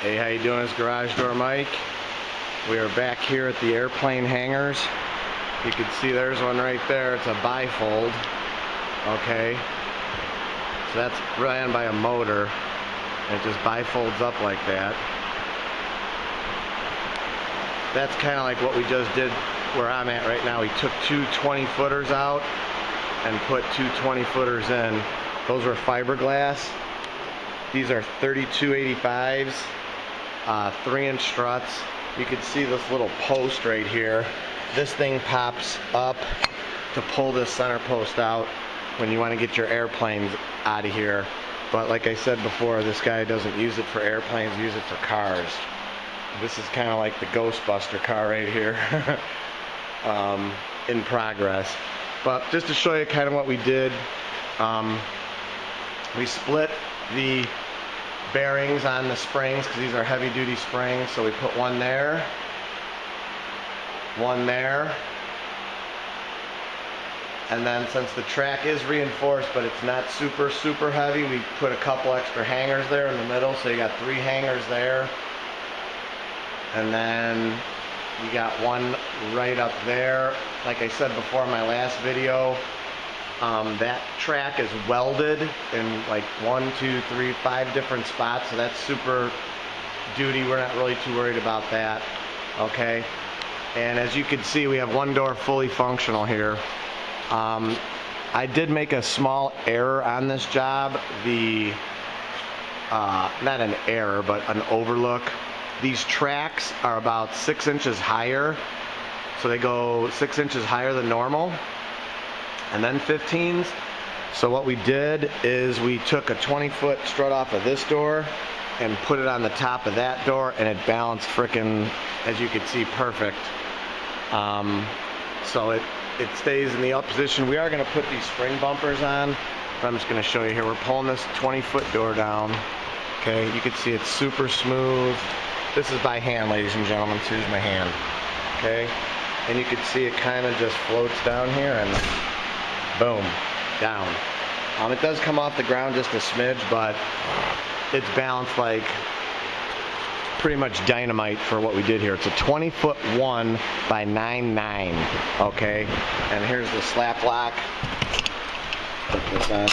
Hey, how you doing? It's Garage Door Mike. We are back here at the airplane hangars. You can see there's one right there. It's a bifold. Okay. So that's ran by a motor. And it just bifolds up like that. That's kind of like what we just did where I'm at right now. We took two 20-footers out and put two 20-footers in. Those were fiberglass. These are 3285s, 3-inch struts. You can see this little post right here. This thing pops up to pull this center post out when you want to get your airplanes out of here. But like I said before, this guy doesn't use it for airplanes, use it for cars. This is kind of like the Ghostbuster car right here in progress. But just to show you kind of what we did, we split the bearings on the springs because these are heavy duty springs. So we put one there, and then since the track is reinforced but it's not super heavy, we put a couple extra hangers there in the middle. So you got 3 hangers there, and then you got one right up there. Like I said before in my last video, that track is welded in like 1, 2, 3, 5 different spots, so that's super duty. We're not really too worried about that. Okay, and as you can see, we have one door fully functional here. I did make a small error on this job. Not an error, but an overlook. These tracks are about 6 inches higher, so they go 6 inches higher than normal, and then 15s. So what we did is we took a 20-foot strut off of this door and put it on the top of that door, and it balanced frickin', as you can see, perfect. So it stays in the up position. We are going to put these spring bumpers on, but I'm just going to show you here. We're pulling this 20-foot door down. Okay, you can see it's super smooth. This is by hand, ladies and gentlemen. So here's my hand. Okay, and you can see it kind of just floats down here and boom, down. It does come off the ground just a smidge, but it's balanced like pretty much dynamite for what we did here. It's a 20-foot 1 by 9.9. Okay, and here's the slap lock. Put this on.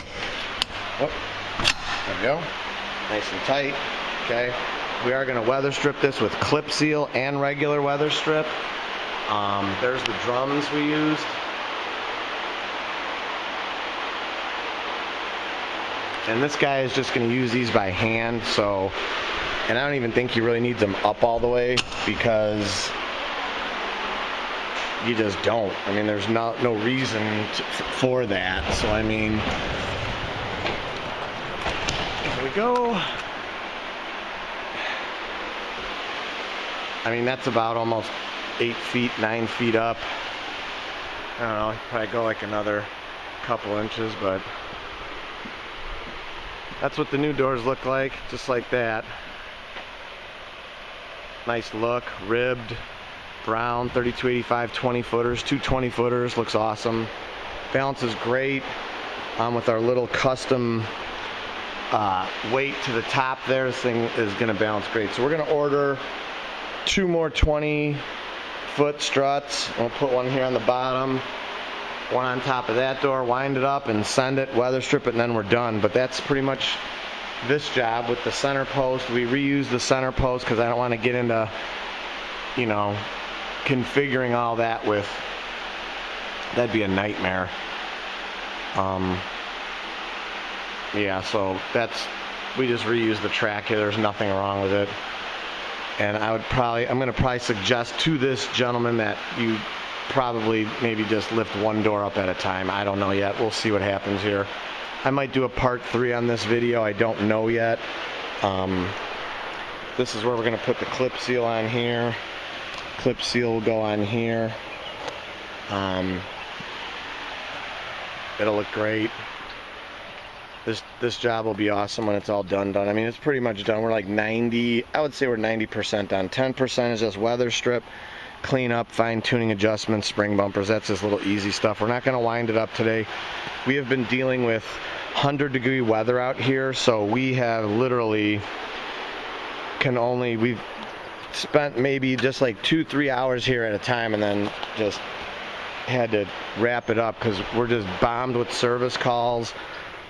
Oh, there we go. Nice and tight. Okay. We are going to weather strip this with clip seal and regular weather strip. There's the drums we used. And this guy is just going to use these by hand. So, and I don't even think he really needs them up all the way because you just don't. I mean, there's no reason for that. So, I mean, here we go. I mean, that's about almost 8 feet, 9 feet up. I don't know, probably go like another couple inches, but that's what the new doors look like, just like that. Nice look, ribbed, brown, 3285 20-footers, two 20-footers, looks awesome. Balance is great with our little custom weight to the top there. This thing is going to balance great. So we're going to order 2 more 20-foot struts. We'll put one here on the bottom, one on top of that door, wind it up and send it, weather strip it, and then we're done. But that's pretty much this job with the center post. We reuse the center post because I don't want to get into, you know, configuring all that with, that'd be a nightmare. Yeah, so we just reuse the track here. There's nothing wrong with it. And I'm going to probably suggest to this gentleman that you probably maybe just lift one door up at a time. I don't know yet. We'll see what happens here. I might do a part 3 on this video. I don't know yet. This is where we're going to put the clip seal on here. Clip seal will go on here. It'll look great. This job will be awesome when it's all done. I mean, it's pretty much done. We're like 90, I would say we're 90% done. 10% is just weather strip, clean up, fine tuning adjustments, spring bumpers. That's just little easy stuff. We're not going to wind it up today. We have been dealing with 100-degree weather out here, so we have literally we've spent maybe just like 2-3 hours here at a time, and then just had to wrap it up because we're just bombed with service calls,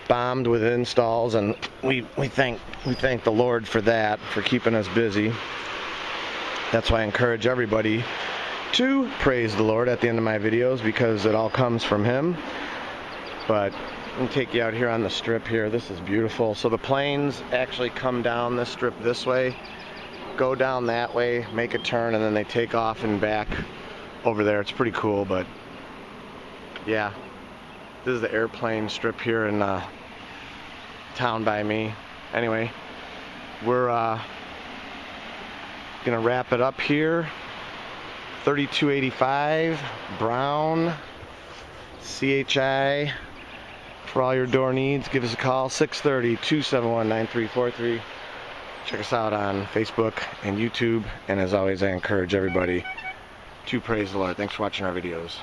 bombed with installs, and we thank the Lord for that, for keeping us busy. That's why I encourage everybody to praise the Lord at the end of my videos, because it all comes from Him. But I'm going to take you out here on the strip here. This is beautiful. So the planes actually come down this strip this way, go down that way, make a turn, and then they take off and back over there. It's pretty cool. But yeah, this is the airplane strip here in town by me. Anyway, we're gonna wrap it up here. 3285 brown C.H.I. For all your door needs, give us a call, 630-271-9343. Check us out on Facebook and YouTube, and as always, I encourage everybody to praise the Lord. Thanks for watching our videos.